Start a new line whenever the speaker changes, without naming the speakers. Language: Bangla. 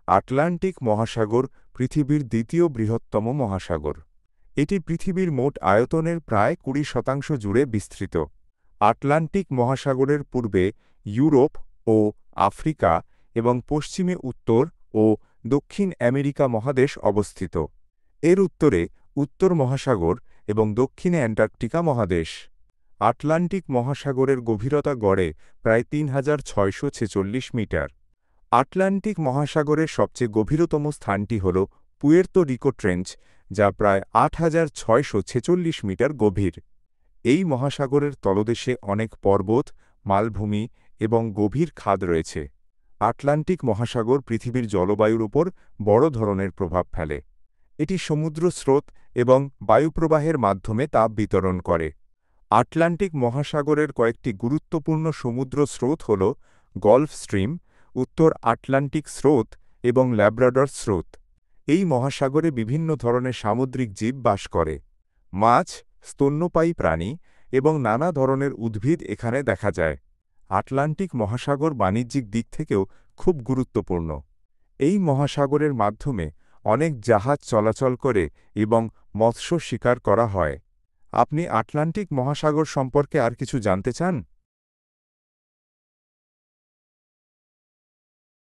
আটলান্টিক মহাসাগর পৃথিবীর দ্বিতীয় বৃহত্তম মহাসাগর। এটি পৃথিবীর মোট আয়তনের প্রায় ২০% জুড়ে বিস্তৃত। আটলান্টিক মহাসাগরের পূর্বে ইউরোপ ও আফ্রিকা এবং পশ্চিমে উত্তর ও দক্ষিণ আমেরিকা মহাদেশ অবস্থিত। এর উত্তরে উত্তর মহাসাগর এবং দক্ষিণে অ্যান্টার্কটিকা মহাদেশ। আটলান্টিক মহাসাগরের গভীরতা গড়ে প্রায় ৩,৬৪৬ মিটার। আটলান্টিক মহাসাগরের সবচেয়ে গভীরতম স্থানটি হল পুয়ের্তো রিকো ট্রেঞ্চ, যা প্রায় ৮,৬৪৬ মিটার গভীর। এই মহাসাগরের তলদেশে অনেক পর্বত, মালভূমি এবং গভীর খাদ রয়েছে। আটলান্টিক মহাসাগর পৃথিবীর জলবায়ুর উপর বড় ধরনের প্রভাব ফেলে। এটি সমুদ্র স্রোত এবং বায়ুপ্রবাহের মাধ্যমে তাপ বিতরণ করে। আটলান্টিক মহাসাগরের কয়েকটি গুরুত্বপূর্ণ সমুদ্র স্রোত হল গলফ স্ট্রিম, উত্তর আটলান্টিক স্রোত এবং ল্যাব্রাডর স্রোত। এই মহাসাগরে বিভিন্ন ধরনের সামুদ্রিক জীব বাস করে। মাছ, স্তন্যপায়ী প্রাণী এবং নানা ধরনের উদ্ভিদ এখানে দেখা যায়। আটলান্টিক মহাসাগর বাণিজ্যিক দিক থেকেও খুব গুরুত্বপূর্ণ। এই মহাসাগরের মাধ্যমে অনেক জাহাজ চলাচল করে এবং মৎস্য শিকার করা হয়। আপনি আটলান্টিক মহাসাগর সম্পর্কে আর কিছু জানতে চান?